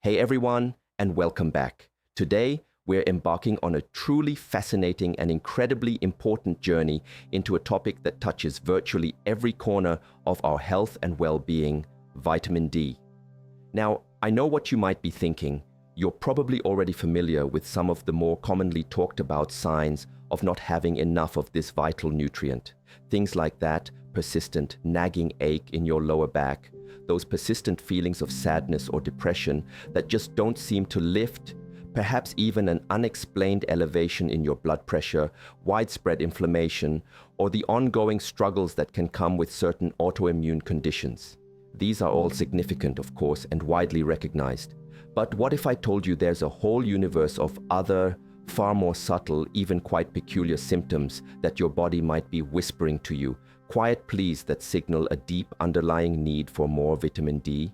Hey everyone, and welcome back. Today, we're embarking on a truly fascinating and incredibly important journey into a topic that touches virtually every corner of our health and well-being, vitamin D. Now, I know what you might be thinking. You're probably already familiar with some of the more commonly talked about signs of not having enough of this vital nutrient. Things like that persistent nagging ache in your lower back, those persistent feelings of sadness or depression that just don't seem to lift, perhaps even an unexplained elevation in your blood pressure, widespread inflammation, or the ongoing struggles that can come with certain autoimmune conditions. These are all significant, of course, and widely recognized. But what if I told you there's a whole universe of other, far more subtle, even quite peculiar symptoms that your body might be whispering to you, quiet pleas that signal a deep underlying need for more vitamin D?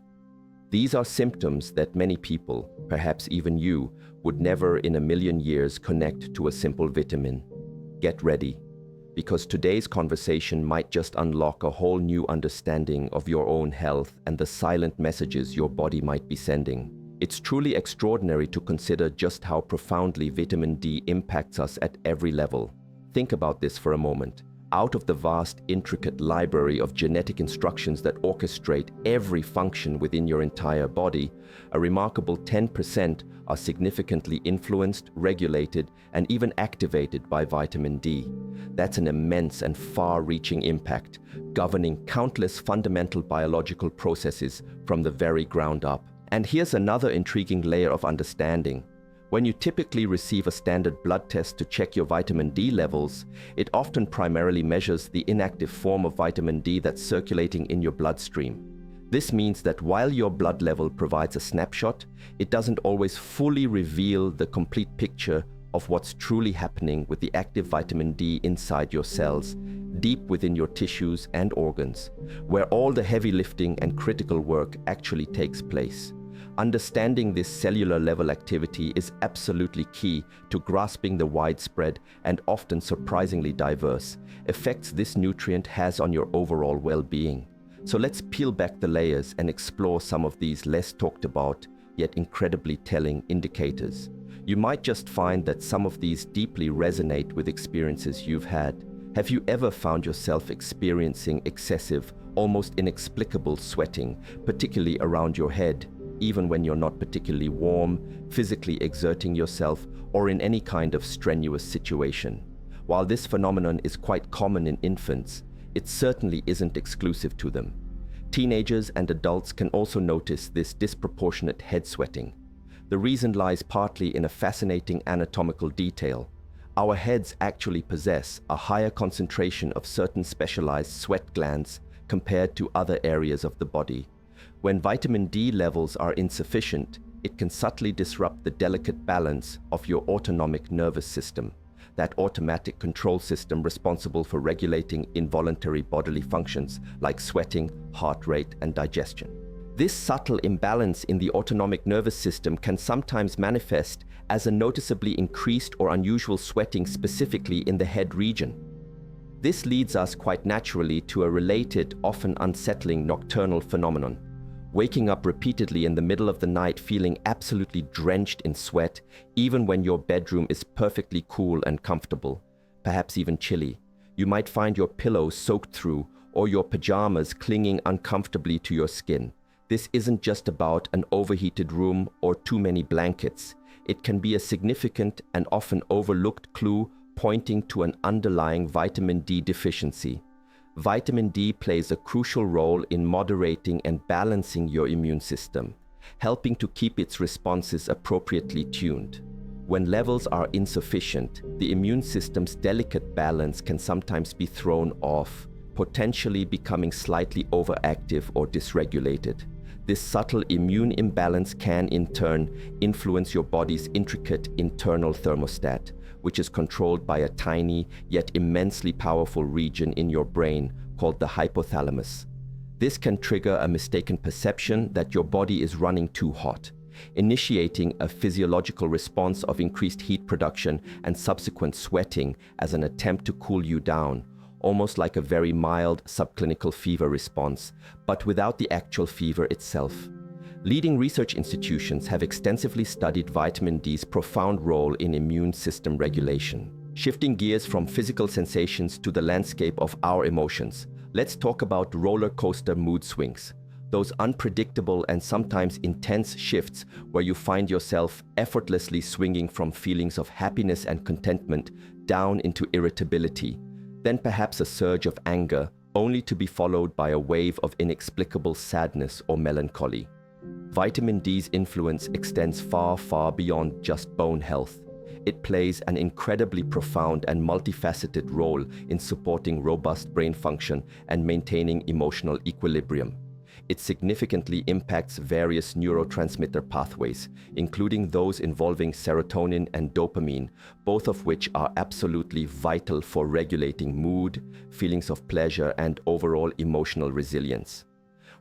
These are symptoms that many people, perhaps even you, would never in a million years connect to a simple vitamin. Get ready, because today's conversation might just unlock a whole new understanding of your own health and the silent messages your body might be sending. It's truly extraordinary to consider just how profoundly vitamin D impacts us at every level. Think about this for a moment. Out of the vast, intricate library of genetic instructions that orchestrate every function within your entire body, a remarkable 10% are significantly influenced, regulated, and even activated by vitamin D. That's an immense and far-reaching impact, governing countless fundamental biological processes from the very ground up. And here's another intriguing layer of understanding. When you typically receive a standard blood test to check your vitamin D levels, it often primarily measures the inactive form of vitamin D that's circulating in your bloodstream. This means that while your blood level provides a snapshot, it doesn't always fully reveal the complete picture of what's truly happening with the active vitamin D inside your cells, deep within your tissues and organs, where all the heavy lifting and critical work actually takes place. Understanding this cellular level activity is absolutely key to grasping the widespread and often surprisingly diverse effects this nutrient has on your overall well-being. So let's peel back the layers and explore some of these less talked about, yet incredibly telling indicators. You might just find that some of these deeply resonate with experiences you've had. Have you ever found yourself experiencing excessive, almost inexplicable sweating, particularly around your head, even when you're not particularly warm, physically exerting yourself, or in any kind of strenuous situation? While this phenomenon is quite common in infants, it certainly isn't exclusive to them. Teenagers and adults can also notice this disproportionate head sweating. The reason lies partly in a fascinating anatomical detail. Our heads actually possess a higher concentration of certain specialized sweat glands compared to other areas of the body. When vitamin D levels are insufficient, it can subtly disrupt the delicate balance of your autonomic nervous system, that automatic control system responsible for regulating involuntary bodily functions like sweating, heart rate, and digestion. This subtle imbalance in the autonomic nervous system can sometimes manifest as a noticeably increased or unusual sweating specifically in the head region. This leads us quite naturally to a related, often unsettling nocturnal phenomenon. Waking up repeatedly in the middle of the night feeling absolutely drenched in sweat, even when your bedroom is perfectly cool and comfortable, perhaps even chilly. You might find your pillow soaked through or your pajamas clinging uncomfortably to your skin. This isn't just about an overheated room or too many blankets. It can be a significant and often overlooked clue pointing to an underlying vitamin D deficiency. Vitamin D plays a crucial role in moderating and balancing your immune system, helping to keep its responses appropriately tuned. When levels are insufficient, the immune system's delicate balance can sometimes be thrown off, potentially becoming slightly overactive or dysregulated. This subtle immune imbalance can, in turn, influence your body's intricate internal thermostat, which is controlled by a tiny yet immensely powerful region in your brain called the hypothalamus. This can trigger a mistaken perception that your body is running too hot, initiating a physiological response of increased heat production and subsequent sweating as an attempt to cool you down, almost like a very mild subclinical fever response, but without the actual fever itself. Leading research institutions have extensively studied vitamin D's profound role in immune system regulation. Shifting gears from physical sensations to the landscape of our emotions, let's talk about roller coaster mood swings. Those unpredictable and sometimes intense shifts where you find yourself effortlessly swinging from feelings of happiness and contentment down into irritability, then perhaps a surge of anger, only to be followed by a wave of inexplicable sadness or melancholy. Vitamin D's influence extends far, far beyond just bone health. It plays an incredibly profound and multifaceted role in supporting robust brain function and maintaining emotional equilibrium. It significantly impacts various neurotransmitter pathways, including those involving serotonin and dopamine, both of which are absolutely vital for regulating mood, feelings of pleasure, and overall emotional resilience.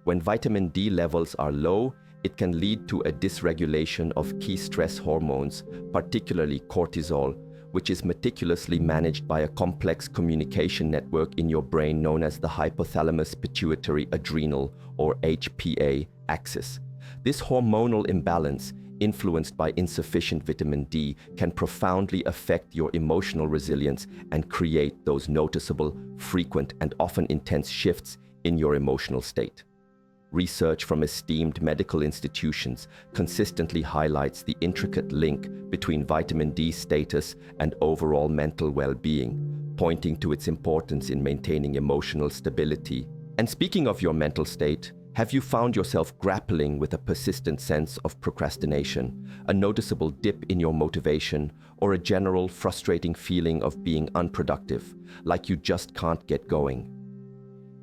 When vitamin D levels are low, it can lead to a dysregulation of key stress hormones, particularly cortisol, which is meticulously managed by a complex communication network in your brain known as the hypothalamus-pituitary-adrenal, or HPA, axis. This hormonal imbalance, influenced by insufficient vitamin D, can profoundly affect your emotional resilience and create those noticeable, frequent, and often intense shifts in your emotional state. Research from esteemed medical institutions consistently highlights the intricate link between vitamin D status and overall mental well-being, pointing to its importance in maintaining emotional stability. And speaking of your mental state, have you found yourself grappling with a persistent sense of procrastination, a noticeable dip in your motivation, or a general frustrating feeling of being unproductive, like you just can't get going?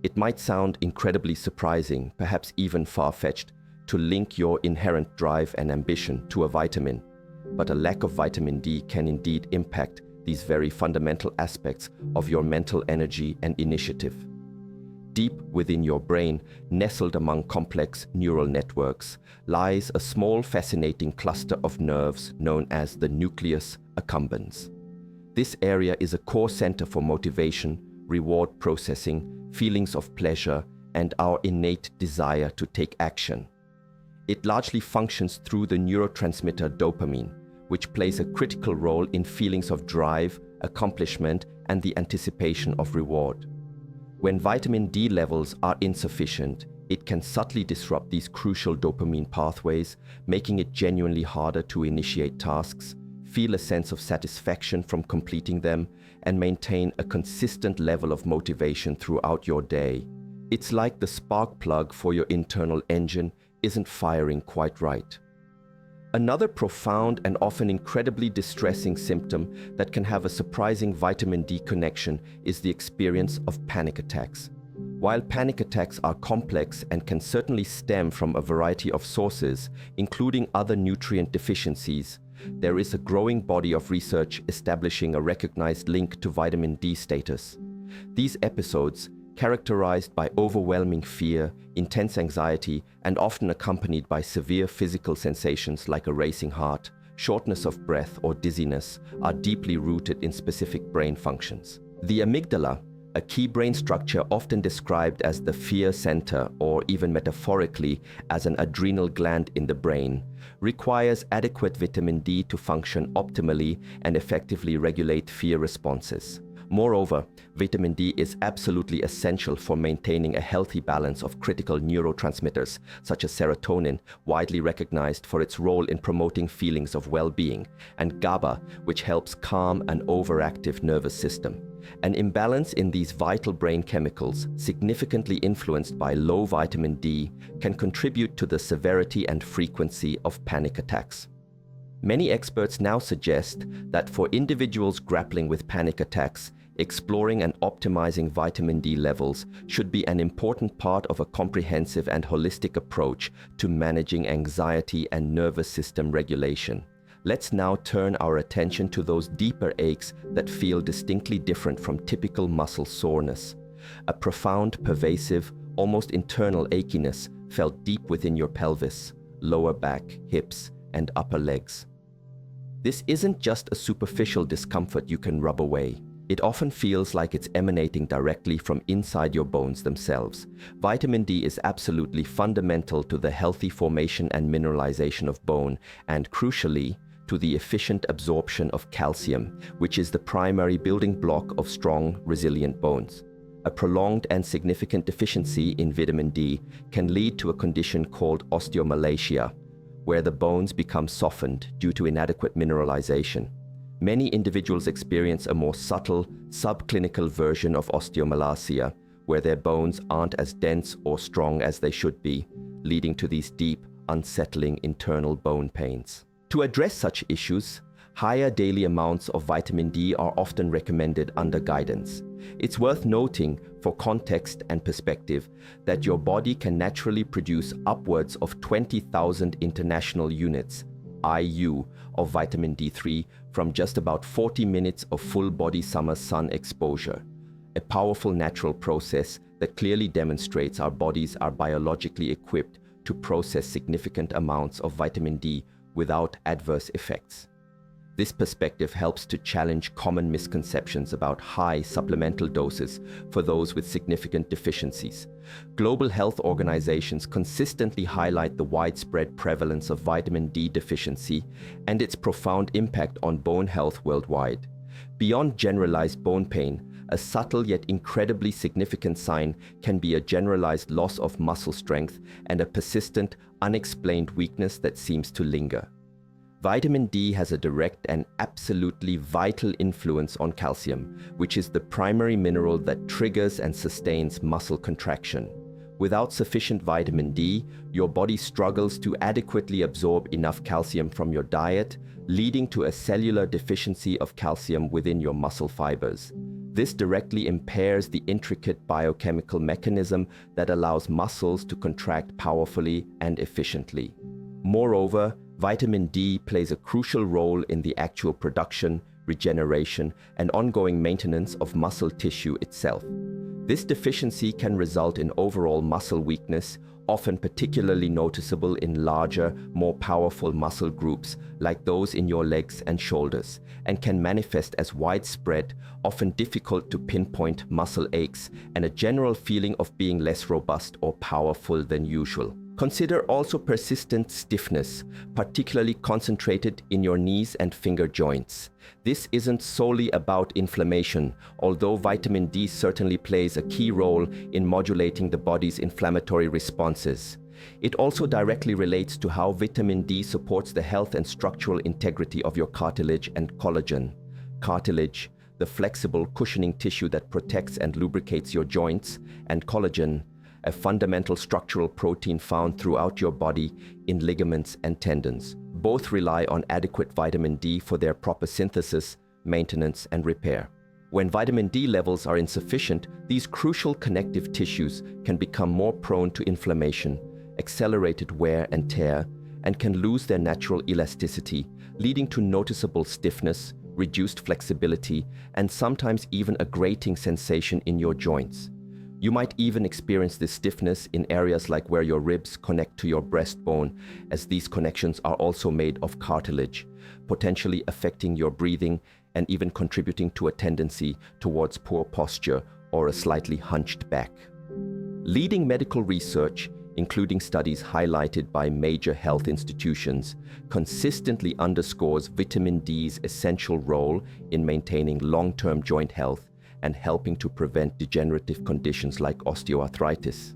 It might sound incredibly surprising, perhaps even far-fetched, to link your inherent drive and ambition to a vitamin, but a lack of vitamin D can indeed impact these very fundamental aspects of your mental energy and initiative. Deep within your brain, nestled among complex neural networks, lies a small fascinating cluster of nerves known as the nucleus accumbens. This area is a core center for motivation, reward processing, feelings of pleasure, and our innate desire to take action. It largely functions through the neurotransmitter dopamine, which plays a critical role in feelings of drive, accomplishment, and the anticipation of reward. When vitamin D levels are insufficient, it can subtly disrupt these crucial dopamine pathways, making it genuinely harder to initiate tasks, feel a sense of satisfaction from completing them, and maintain a consistent level of motivation throughout your day. It's like the spark plug for your internal engine isn't firing quite right. Another profound and often incredibly distressing symptom that can have a surprising vitamin D connection is the experience of panic attacks. While panic attacks are complex and can certainly stem from a variety of sources, including other nutrient deficiencies, there is a growing body of research establishing a recognized link to vitamin D status. These episodes, characterized by overwhelming fear, intense anxiety, and often accompanied by severe physical sensations like a racing heart, shortness of breath, or dizziness, are deeply rooted in specific brain functions. The amygdala, a key brain structure often described as the fear center or even metaphorically as an adrenal gland in the brain, requires adequate vitamin D to function optimally and effectively regulate fear responses. Moreover, vitamin D is absolutely essential for maintaining a healthy balance of critical neurotransmitters, such as serotonin, widely recognized for its role in promoting feelings of well-being, and GABA, which helps calm an overactive nervous system. An imbalance in these vital brain chemicals, significantly influenced by low vitamin D, can contribute to the severity and frequency of panic attacks. Many experts now suggest that for individuals grappling with panic attacks, exploring and optimizing vitamin D levels should be an important part of a comprehensive and holistic approach to managing anxiety and nervous system regulation. Let's now turn our attention to those deeper aches that feel distinctly different from typical muscle soreness. A profound, pervasive, almost internal achiness felt deep within your pelvis, lower back, hips, and upper legs. This isn't just a superficial discomfort you can rub away. It often feels like it's emanating directly from inside your bones themselves. Vitamin D is absolutely fundamental to the healthy formation and mineralization of bone, and crucially, to the efficient absorption of calcium, which is the primary building block of strong, resilient bones. A prolonged and significant deficiency in vitamin D can lead to a condition called osteomalacia, where the bones become softened due to inadequate mineralization. Many individuals experience a more subtle, subclinical version of osteomalacia, where their bones aren't as dense or strong as they should be, leading to these deep, unsettling internal bone pains. To address such issues, higher daily amounts of vitamin D are often recommended under guidance. It's worth noting, for context and perspective, that your body can naturally produce upwards of 20,000 international units, IU, of vitamin D3 from just about 40 minutes of full-body summer sun exposure. A powerful natural process that clearly demonstrates our bodies are biologically equipped to process significant amounts of vitamin D without adverse effects. This perspective helps to challenge common misconceptions about high supplemental doses for those with significant deficiencies. Global health organizations consistently highlight the widespread prevalence of vitamin D deficiency and its profound impact on bone health worldwide. Beyond generalized bone pain, a subtle yet incredibly significant sign can be a generalized loss of muscle strength and a persistent, unexplained weakness that seems to linger. Vitamin D has a direct and absolutely vital influence on calcium, which is the primary mineral that triggers and sustains muscle contraction. Without sufficient vitamin D, your body struggles to adequately absorb enough calcium from your diet, leading to a cellular deficiency of calcium within your muscle fibers. This directly impairs the intricate biochemical mechanism that allows muscles to contract powerfully and efficiently. Moreover, vitamin D plays a crucial role in the actual production, regeneration, and ongoing maintenance of muscle tissue itself. This deficiency can result in overall muscle weakness, often particularly noticeable in larger, more powerful muscle groups like those in your legs and shoulders, and can manifest as widespread, often difficult to pinpoint muscle aches and a general feeling of being less robust or powerful than usual. Consider also persistent stiffness, particularly concentrated in your knees and finger joints. This isn't solely about inflammation, although vitamin D certainly plays a key role in modulating the body's inflammatory responses. It also directly relates to how vitamin D supports the health and structural integrity of your cartilage and collagen. Cartilage, the flexible, cushioning tissue that protects and lubricates your joints, and collagen, a fundamental structural protein found throughout your body in ligaments and tendons. Both rely on adequate vitamin D for their proper synthesis, maintenance, and repair. When vitamin D levels are insufficient, these crucial connective tissues can become more prone to inflammation, accelerated wear and tear, and can lose their natural elasticity, leading to noticeable stiffness, reduced flexibility, and sometimes even a grating sensation in your joints. You might even experience this stiffness in areas like where your ribs connect to your breastbone, as these connections are also made of cartilage, potentially affecting your breathing and even contributing to a tendency towards poor posture or a slightly hunched back. Leading medical research, including studies highlighted by major health institutions, consistently underscores vitamin D's essential role in maintaining long-term joint health and helping to prevent degenerative conditions like osteoarthritis.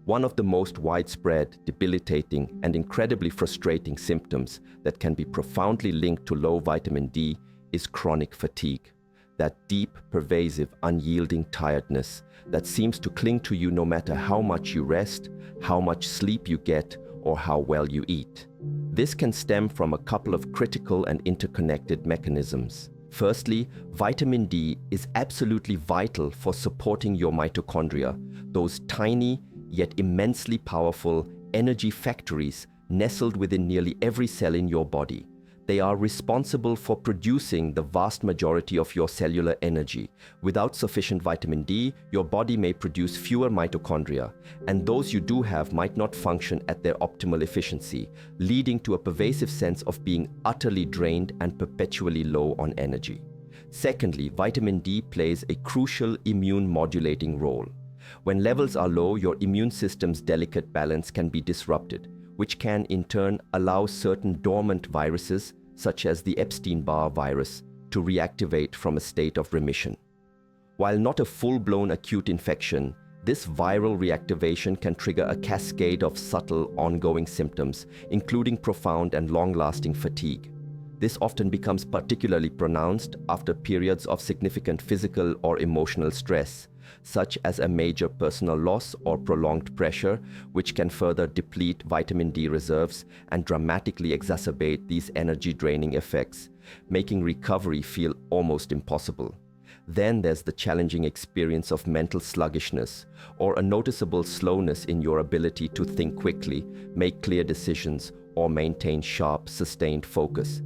One of the most widespread, debilitating, and incredibly frustrating symptoms that can be profoundly linked to low vitamin D is chronic fatigue. That deep, pervasive, unyielding tiredness that seems to cling to you no matter how much you rest, how much sleep you get, or how well you eat. This can stem from a couple of critical and interconnected mechanisms. Firstly, vitamin D is absolutely vital for supporting your mitochondria, those tiny yet immensely powerful energy factories nestled within nearly every cell in your body. They are responsible for producing the vast majority of your cellular energy. Without sufficient vitamin D, your body may produce fewer mitochondria, and those you do have might not function at their optimal efficiency, leading to a pervasive sense of being utterly drained and perpetually low on energy. Secondly, vitamin D plays a crucial immune modulating role. When levels are low, your immune system's delicate balance can be disrupted, which can in turn allow certain dormant viruses, such as the Epstein-Barr virus, to reactivate from a state of remission. While not a full-blown acute infection, this viral reactivation can trigger a cascade of subtle, ongoing symptoms, including profound and long-lasting fatigue. This often becomes particularly pronounced after periods of significant physical or emotional stress, such as a major personal loss or prolonged pressure, which can further deplete vitamin D reserves and dramatically exacerbate these energy-draining effects, making recovery feel almost impossible. Then there's the challenging experience of mental sluggishness, or a noticeable slowness in your ability to think quickly, make clear decisions, or maintain sharp, sustained focus.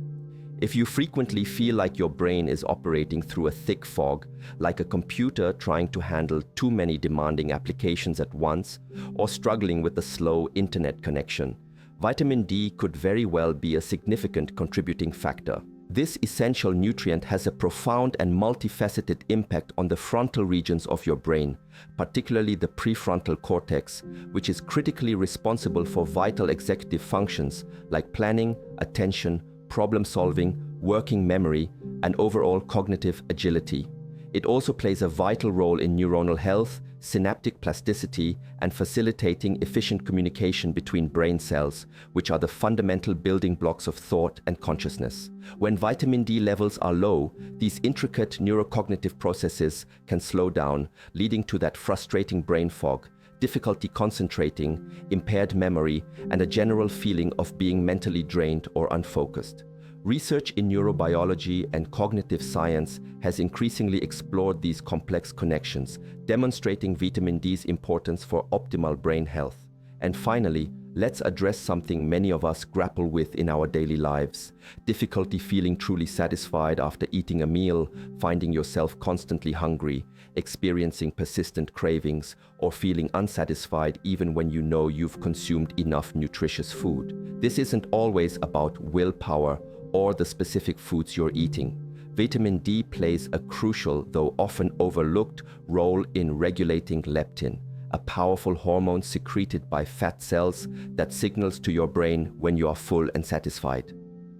If you frequently feel like your brain is operating through a thick fog, like a computer trying to handle too many demanding applications at once, or struggling with a slow internet connection, vitamin D could very well be a significant contributing factor. This essential nutrient has a profound and multifaceted impact on the frontal regions of your brain, particularly the prefrontal cortex, which is critically responsible for vital executive functions like planning, attention, problem-solving, working memory, and overall cognitive agility. It also plays a vital role in neuronal health, synaptic plasticity, and facilitating efficient communication between brain cells, which are the fundamental building blocks of thought and consciousness. When vitamin D levels are low, these intricate neurocognitive processes can slow down, leading to that frustrating brain fog, difficulty concentrating, impaired memory, and a general feeling of being mentally drained or unfocused. Research in neurobiology and cognitive science has increasingly explored these complex connections, demonstrating vitamin D's importance for optimal brain health. And finally, let's address something many of us grapple with in our daily lives: difficulty feeling truly satisfied after eating a meal, finding yourself constantly hungry, experiencing persistent cravings, or feeling unsatisfied even when you know you've consumed enough nutritious food. This isn't always about willpower or the specific foods you're eating. Vitamin D plays a crucial, though often overlooked, role in regulating leptin, a powerful hormone secreted by fat cells that signals to your brain when you are full and satisfied.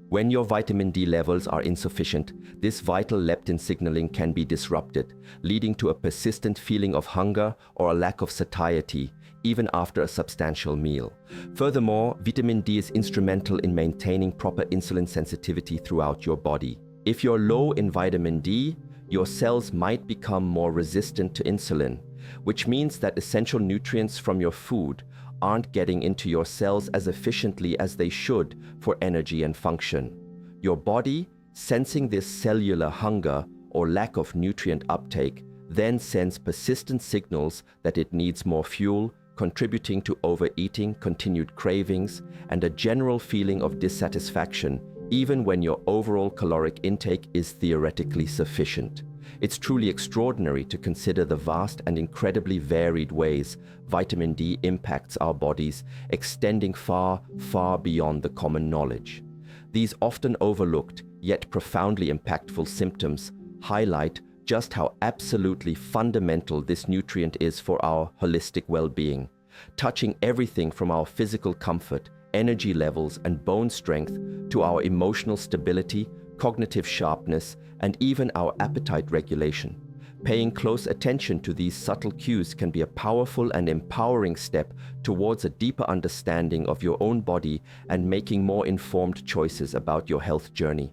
When your vitamin D levels are insufficient, this vital leptin signaling can be disrupted, leading to a persistent feeling of hunger or a lack of satiety, even after a substantial meal. Furthermore, vitamin D is instrumental in maintaining proper insulin sensitivity throughout your body. If you're low in vitamin D, your cells might become more resistant to insulin, which means that essential nutrients from your food aren't getting into your cells as efficiently as they should for energy and function. Your body, sensing this cellular hunger or lack of nutrient uptake, then sends persistent signals that it needs more fuel, contributing to overeating, continued cravings, and a general feeling of dissatisfaction, even when your overall caloric intake is theoretically sufficient. It's truly extraordinary to consider the vast and incredibly varied ways vitamin D impacts our bodies, extending far, far beyond the common knowledge. These often overlooked, yet profoundly impactful symptoms highlight just how absolutely fundamental this nutrient is for our holistic well-being, touching everything from our physical comfort, energy levels, and bone strength to our emotional stability, cognitive sharpness, and even our appetite regulation. Paying close attention to these subtle cues can be a powerful and empowering step towards a deeper understanding of your own body and making more informed choices about your health journey.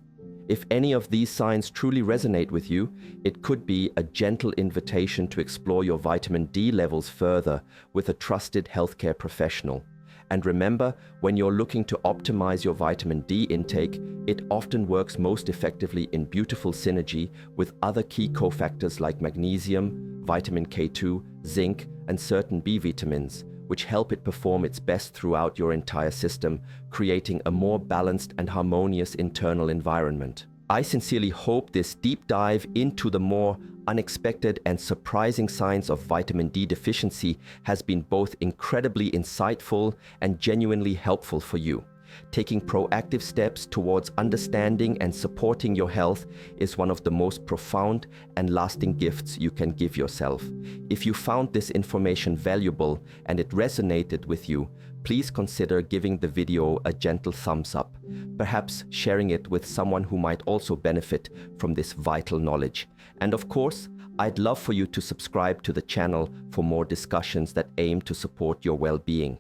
If any of these signs truly resonate with you, it could be a gentle invitation to explore your vitamin D levels further with a trusted healthcare professional. And remember, when you're looking to optimize your vitamin D intake, it often works most effectively in beautiful synergy with other key cofactors like magnesium, vitamin K2, zinc, and certain B vitamins, which help it perform its best throughout your entire system, creating a more balanced and harmonious internal environment. I sincerely hope this deep dive into the more unexpected and surprising signs of vitamin D deficiency has been both incredibly insightful and genuinely helpful for you. Taking proactive steps towards understanding and supporting your health is one of the most profound and lasting gifts you can give yourself. If you found this information valuable and it resonated with you, please consider giving the video a gentle thumbs up, perhaps sharing it with someone who might also benefit from this vital knowledge. And of course, I'd love for you to subscribe to the channel for more discussions that aim to support your well-being.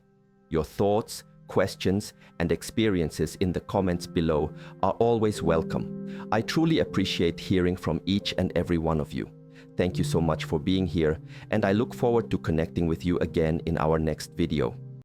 Your thoughts, questions, and experiences in the comments below are always welcome. I truly appreciate hearing from each and every one of you. Thank you so much for being here, and I look forward to connecting with you again in our next video.